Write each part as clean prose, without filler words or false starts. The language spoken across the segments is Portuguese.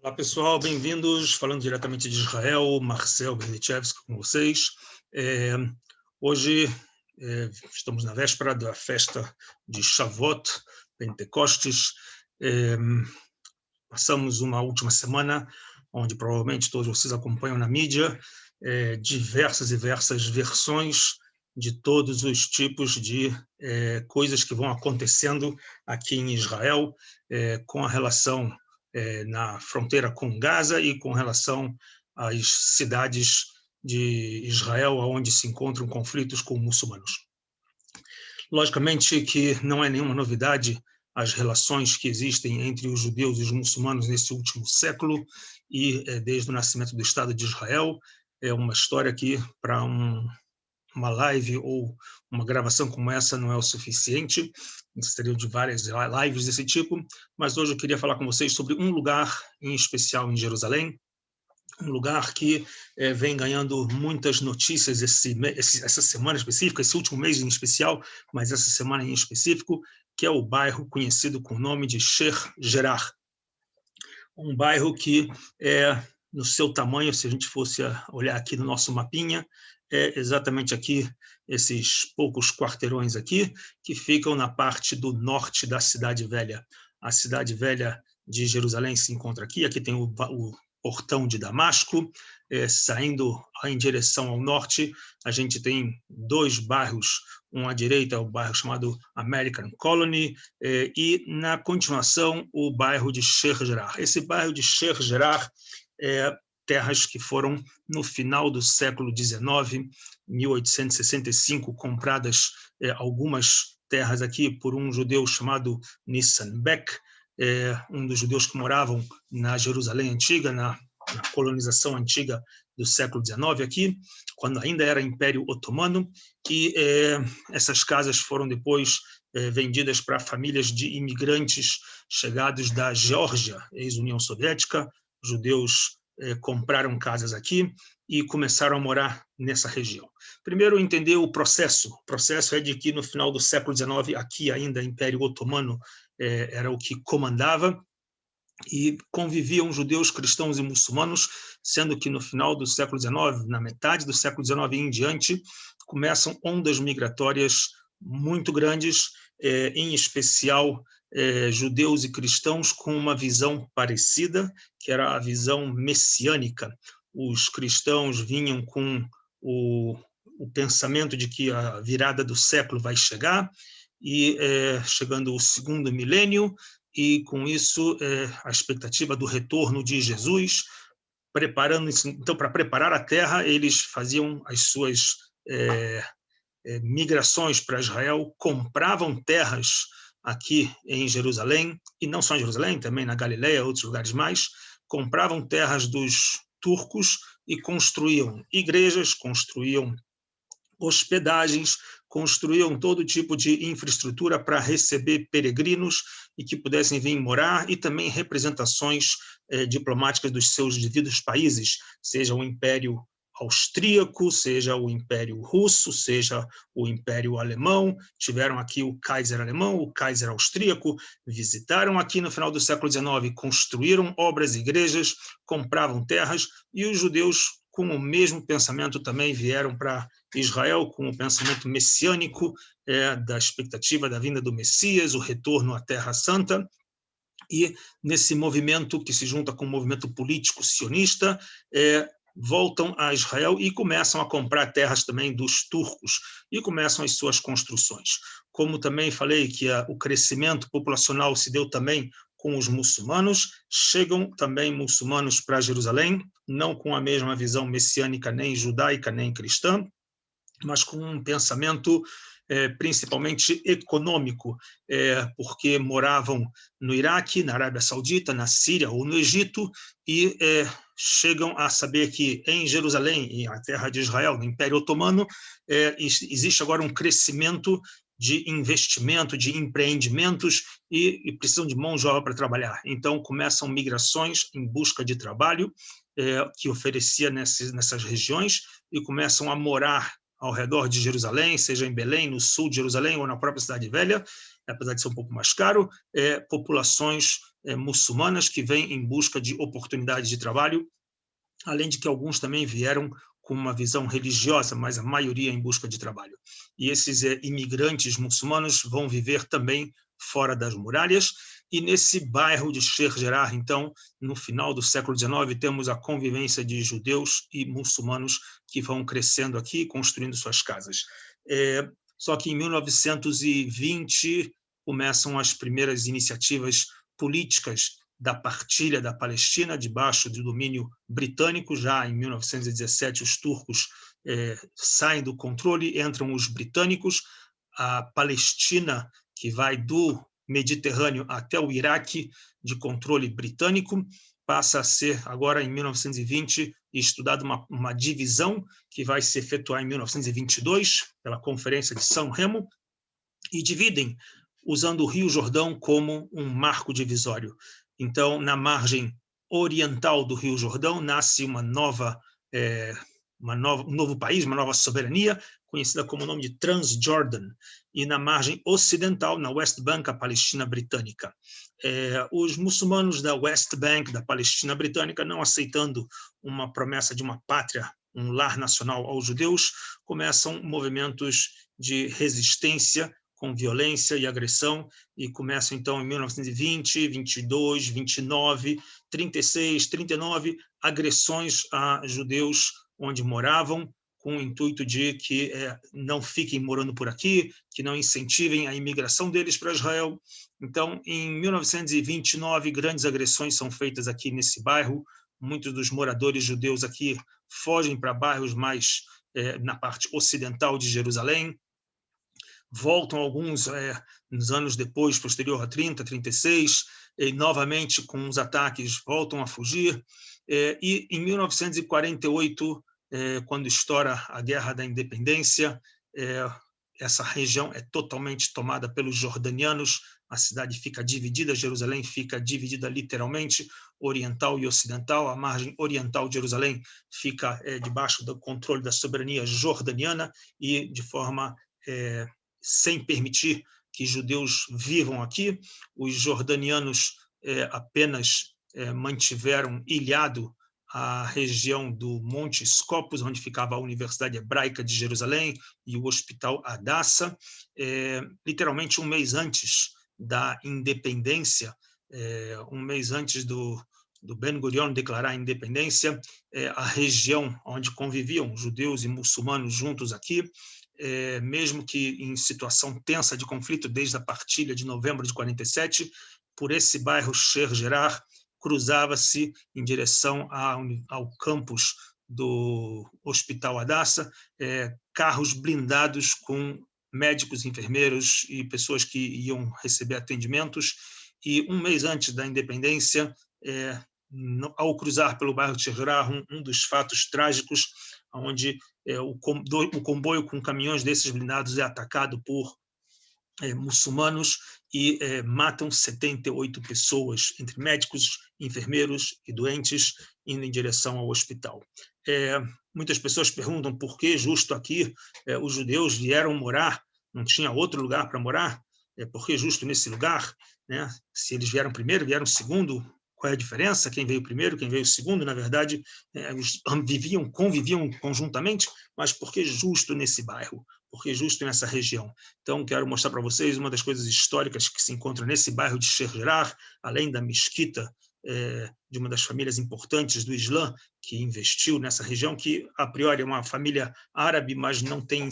Olá pessoal, bem-vindos, falando diretamente de Israel, Marcel Berdichevski com vocês. Hoje estamos na véspera da festa de Shavuot, Pentecostes. Passamos uma última semana, onde provavelmente todos vocês acompanham na mídia, diversas e diversas versões de todos os tipos de coisas que vão acontecendo aqui em Israel, com a relação na fronteira com Gaza e com relação às cidades de Israel, onde se encontram conflitos com muçulmanos. Logicamente que não é nenhuma novidade as relações que existem entre os judeus e os muçulmanos nesse último século e desde o nascimento do Estado de Israel. É uma história que, para uma live ou uma gravação como essa, não é o suficiente. Seriam de várias lives desse tipo, mas hoje eu queria falar com vocês sobre um lugar em especial em Jerusalém, um lugar que vem ganhando muitas notícias essa semana específica, esse último mês em especial, mas essa semana em específico, que é o bairro conhecido com o nome de Sheikh Jarrah. Um bairro que, no seu tamanho, se a gente fosse olhar aqui no nosso mapinha, é exatamente aqui, esses poucos quarteirões aqui, que ficam na parte do norte da Cidade Velha. A Cidade Velha de Jerusalém se encontra aqui, aqui tem o Portão de Damasco, saindo em direção ao norte, a gente tem dois bairros, um à direita, o bairro chamado American Colony, e na continuação o bairro de Sheikh Jarrah. Esse bairro de Sheikh Jarrah terras que foram no final do século XIX, 1865, compradas algumas terras aqui por um judeu chamado Nissan Beck, um dos judeus que moravam na Jerusalém antiga, na colonização antiga do século XIX aqui, quando ainda era Império Otomano, e essas casas foram depois vendidas para famílias de imigrantes chegados da Geórgia, ex-União Soviética. Judeus compraram casas aqui e começaram a morar nessa região. Primeiro, entender o processo. O processo é de que no final do século XIX, aqui ainda Império Otomano era o que comandava, e conviviam judeus, cristãos e muçulmanos, sendo que no final do século XIX, na metade do século XIX em diante, começam ondas migratórias muito grandes, em especial judeus e cristãos com uma visão parecida, que era a visão messiânica. Os cristãos vinham com o pensamento de que a virada do século vai chegar, e chegando o segundo milênio, e com isso a expectativa do retorno de Jesus, então para preparar a terra, eles faziam as suas migrações para Israel, compravam terras aqui em Jerusalém, e não só em Jerusalém, também na Galileia, outros lugares mais, compravam terras dos turcos e construíam igrejas, construíam hospedagens, construíam todo tipo de infraestrutura para receber peregrinos e que pudessem vir morar, e também representações diplomáticas dos seus devidos países, seja o Império Austríaco, seja o Império Russo, seja o Império Alemão. Tiveram aqui o Kaiser alemão, o Kaiser austríaco, visitaram aqui no final do século XIX, construíram obras e igrejas, compravam terras, e os judeus, com o mesmo pensamento, também vieram para Israel com o pensamento messiânico, da expectativa da vinda do Messias, o retorno à Terra Santa, e nesse movimento que se junta com o movimento político sionista, voltam a Israel e começam a comprar terras também dos turcos, e começam as suas construções. Como também falei que o crescimento populacional se deu também com os muçulmanos, chegam também muçulmanos para Jerusalém, não com a mesma visão messiânica, nem judaica, nem cristã, mas com um pensamento principalmente econômico, porque moravam no Iraque, na Arábia Saudita, na Síria ou no Egito, e chegam a saber que em Jerusalém, e a terra de Israel, no Império Otomano, existe agora um crescimento de investimento, de empreendimentos, e precisam de mão de obra para trabalhar. Então, começam migrações em busca de trabalho que oferecia nessas regiões, e começam a morar ao redor de Jerusalém, seja em Belém, no sul de Jerusalém, ou na própria Cidade Velha, apesar de ser um pouco mais caro, populações muçulmanas que vêm em busca de oportunidades de trabalho, além de que alguns também vieram com uma visão religiosa, mas a maioria em busca de trabalho. E esses imigrantes muçulmanos vão viver também fora das muralhas, e nesse bairro de Sheikh Jarrah, então, no final do século XIX, temos a convivência de judeus e muçulmanos que vão crescendo aqui, construindo suas casas. Só que em 1920 começam as primeiras iniciativas políticas da partilha da Palestina debaixo do domínio britânico. Já em 1917, os turcos saem do controle, entram os britânicos. A Palestina, que vai do Mediterrâneo até o Iraque, de controle britânico, passa a ser, agora em 1920, estudada uma divisão que vai se efetuar em 1922, pela Conferência de São Remo, e dividem, usando o Rio Jordão como um marco divisório. Então, na margem oriental do Rio Jordão, nasce um novo país, uma nova soberania, conhecida como o nome de Transjordan, e na margem ocidental, na West Bank, a Palestina Britânica. Os muçulmanos da West Bank, da Palestina Britânica, não aceitando uma promessa de uma pátria, um lar nacional aos judeus, começam movimentos de resistência com violência e agressão, e começam, então, em 1920, 22, 29, 36, 39, agressões a judeus onde moravam, com o intuito de que não fiquem morando por aqui, que não incentivem a imigração deles para Israel. Então, em 1929, grandes agressões são feitas aqui nesse bairro. Muitos dos moradores judeus aqui fogem para bairros mais na parte ocidental de Jerusalém. Voltam alguns nos anos depois, posterior a 30, 36, e novamente com os ataques voltam a fugir. E em 1948, quando estoura a Guerra da Independência, essa região é totalmente tomada pelos jordanianos, a cidade fica dividida, Jerusalém fica dividida literalmente, oriental e ocidental. A margem oriental de Jerusalém fica debaixo do controle da soberania jordaniana e de forma sem permitir que judeus vivam aqui. Os jordanianos apenas mantiveram ilhado a região do Monte Scopus, onde ficava a Universidade Hebraica de Jerusalém e o Hospital Hadassah. Literalmente um mês antes da independência, um mês antes do Ben-Gurion declarar a independência, a região onde conviviam judeus e muçulmanos juntos aqui, mesmo que em situação tensa de conflito desde a partilha de novembro de 47, por esse bairro Sheikh Jarrah, cruzava-se em direção ao campus do Hospital Hadassah, carros blindados com médicos, enfermeiros e pessoas que iam receber atendimentos. E um mês antes da independência, ao cruzar pelo bairro de Sheikh Jarrah, um dos fatos trágicos, onde o comboio com caminhões desses blindados é atacado por muçulmanos e matam 78 pessoas, entre médicos, enfermeiros e doentes, indo em direção ao hospital. Muitas pessoas perguntam por que justo aqui os judeus vieram morar, não tinha outro lugar para morar? Por que justo nesse lugar? Né? Se eles vieram primeiro, vieram segundo, qual é a diferença? Quem veio primeiro, quem veio segundo? Na verdade, conviviam conjuntamente, mas por que justo nesse bairro? Por que justo nessa região? Então, quero mostrar para vocês uma das coisas históricas que se encontra nesse bairro de Sheikh Jarrah, além da mesquita de uma das famílias importantes do Islã que investiu nessa região, que a priori é uma família árabe, mas não tem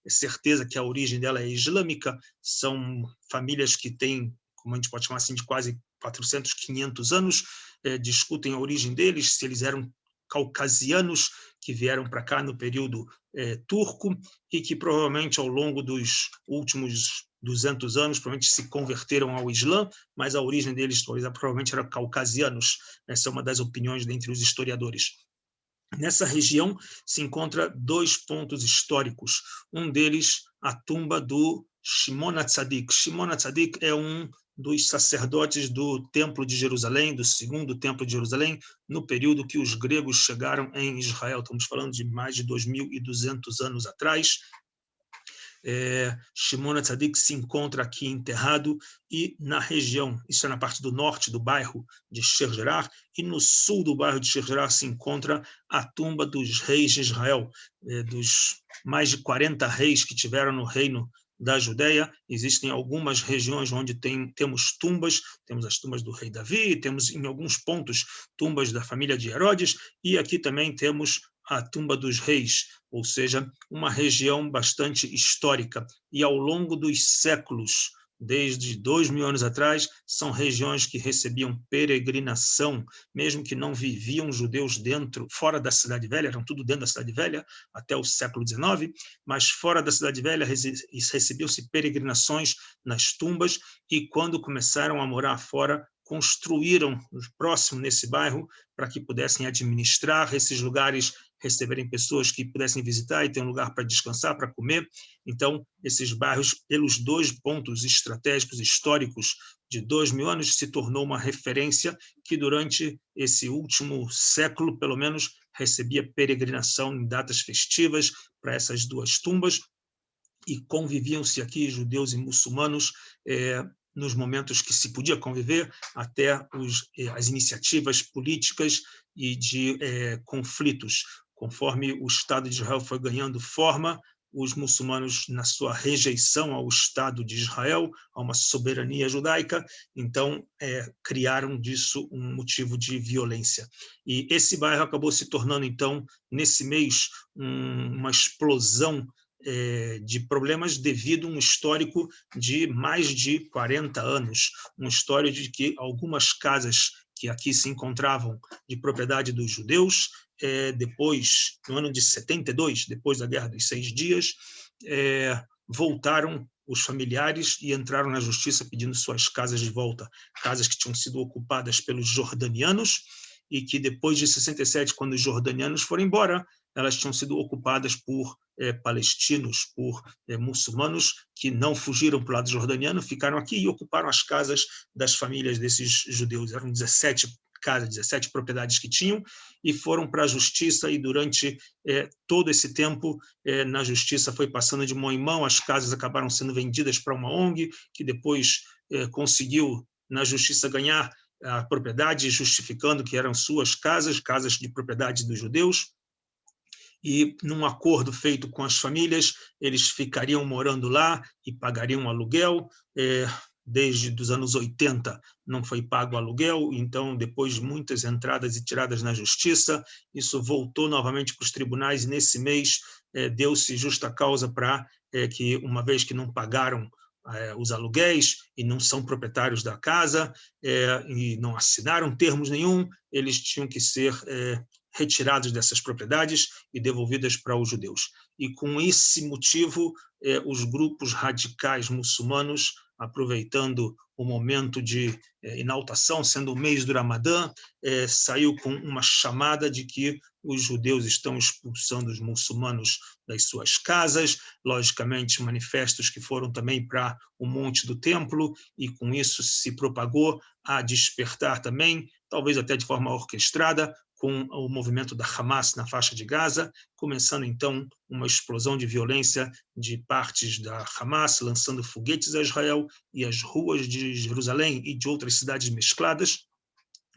certeza que a origem dela é islâmica. São famílias que têm, como a gente pode chamar assim, de quase 400, 500 anos, discutem a origem deles, se eles eram caucasianos que vieram para cá no período turco e que provavelmente ao longo dos últimos 200 anos provavelmente se converteram ao Islã, mas a origem deles provavelmente era caucasianos. Essa é uma das opiniões dentre os historiadores. Nessa região se encontra dois pontos históricos. Um deles, a tumba do Shimon HaTzadik. Shimon HaTzadik é um dos sacerdotes do Templo de Jerusalém, do segundo Templo de Jerusalém, no período que os gregos chegaram em Israel. Estamos falando de mais de 2.200 anos atrás. Shimon HaTzadik se encontra aqui enterrado, e na região, isso é na parte do norte do bairro de Sheikh Jarrah, e no sul do bairro de Sheikh Jarrah se encontra a tumba dos reis de Israel, dos mais de 40 reis que tiveram no reino da Judéia. Existem algumas regiões onde temos tumbas, temos as tumbas do rei Davi, temos em alguns pontos tumbas da família de Herodes, e aqui também temos a tumba dos reis, ou seja, uma região bastante histórica. E ao longo dos séculos, desde 2000 anos atrás, são regiões que recebiam peregrinação, mesmo que não viviam judeus fora da Cidade Velha, eram tudo dentro da Cidade Velha, até o século XIX, mas fora da Cidade Velha recebiam-se peregrinações nas tumbas, e quando começaram a morar fora, construíram próximo nesse bairro para que pudessem administrar esses lugares, receberem pessoas que pudessem visitar e ter um lugar para descansar, para comer. Então, esses bairros, pelos 2 pontos estratégicos históricos de 2000 anos, se tornou uma referência que durante esse último século, pelo menos, recebia peregrinação em datas festivas para essas 2 tumbas, e conviviam-se aqui judeus e muçulmanos nos momentos que se podia conviver, até as iniciativas políticas e de conflitos. Conforme o Estado de Israel foi ganhando forma, os muçulmanos, na sua rejeição ao Estado de Israel, a uma soberania judaica, então criaram disso um motivo de violência. E esse bairro acabou se tornando, então, nesse mês, uma explosão de problemas devido a um histórico de mais de 40 anos, um histórico de que algumas casas que aqui se encontravam de propriedade dos judeus, depois, no ano de 72, depois da Guerra dos 6 Dias, voltaram os familiares e entraram na justiça pedindo suas casas de volta, casas que tinham sido ocupadas pelos jordanianos, e que depois de 67, quando os jordanianos foram embora, elas tinham sido ocupadas por palestinos, por muçulmanos que não fugiram para o lado jordaniano, ficaram aqui e ocuparam as casas das famílias desses judeus. Eram 17 casas, 17 propriedades que tinham, e foram para a justiça, e durante todo esse tempo, na justiça foi passando de mão em mão, as casas acabaram sendo vendidas para uma ONG, que depois conseguiu, na justiça, ganhar a propriedade, justificando que eram suas casas, casas de propriedade dos judeus, e num acordo feito com as famílias, eles ficariam morando lá e pagariam aluguel. Desde os anos 80 não foi pago aluguel, então depois de muitas entradas e tiradas na justiça, isso voltou novamente para os tribunais, e nesse mês deu-se justa causa para que, uma vez que não pagaram os aluguéis e não são proprietários da casa e não assinaram termos nenhum, eles tinham que ser retirados dessas propriedades e devolvidas para os judeus. E com esse motivo, os grupos radicais muçulmanos, aproveitando o momento de inaltação, sendo o mês do Ramadã, saiu com uma chamada de que os judeus estão expulsando os muçulmanos das suas casas, logicamente manifestos que foram também para o Monte do Templo, e com isso se propagou a despertar também, talvez até de forma orquestrada, com o movimento da Hamas na faixa de Gaza, começando então uma explosão de violência de partes da Hamas, lançando foguetes a Israel, e as ruas de Jerusalém e de outras cidades mescladas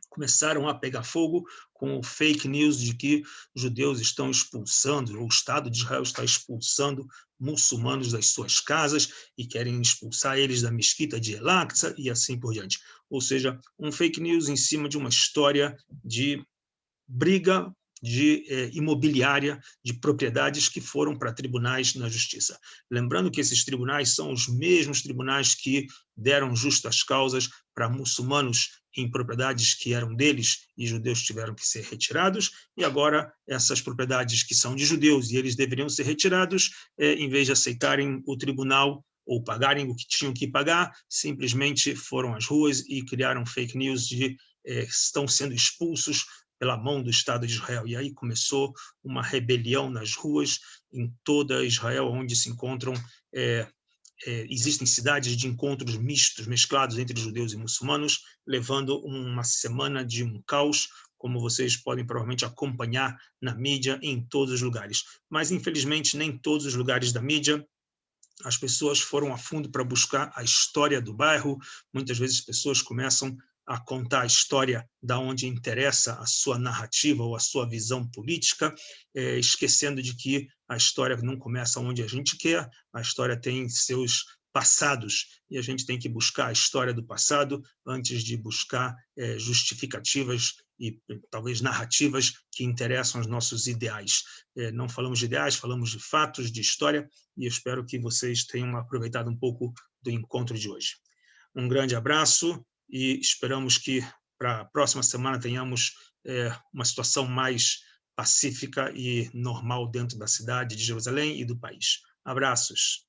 começaram a pegar fogo com o fake news de que judeus estão expulsando, ou o Estado de Israel está expulsando muçulmanos das suas casas e querem expulsar eles da mesquita de El-Aqsa e assim por diante. Ou seja, um fake news em cima de uma história de briga imobiliária de propriedades que foram para tribunais na justiça. Lembrando que esses tribunais são os mesmos tribunais que deram justas causas para muçulmanos em propriedades que eram deles e judeus tiveram que ser retirados, e agora essas propriedades que são de judeus e eles deveriam ser retirados, em vez de aceitarem o tribunal ou pagarem o que tinham que pagar, simplesmente foram às ruas e criaram fake news de estão sendo expulsos pela mão do Estado de Israel. E aí começou uma rebelião nas ruas em toda Israel, onde se encontram, existem cidades de encontros mistos, mesclados entre judeus e muçulmanos, levando uma semana de um caos, como vocês podem provavelmente acompanhar na mídia em todos os lugares. Mas, infelizmente, nem todos os lugares da mídia as pessoas foram a fundo para buscar a história do bairro. Muitas vezes as pessoas começam a contar a história da onde interessa a sua narrativa ou a sua visão política, esquecendo de que a história não começa onde a gente quer, a história tem seus passados, e a gente tem que buscar a história do passado antes de buscar justificativas e talvez narrativas que interessam aos nossos ideais. Não falamos de ideais, falamos de fatos, de história, e eu espero que vocês tenham aproveitado um pouco do encontro de hoje. Um grande abraço e esperamos que para a próxima semana tenhamos uma situação mais pacífica e normal dentro da cidade de Jerusalém e do país. Abraços.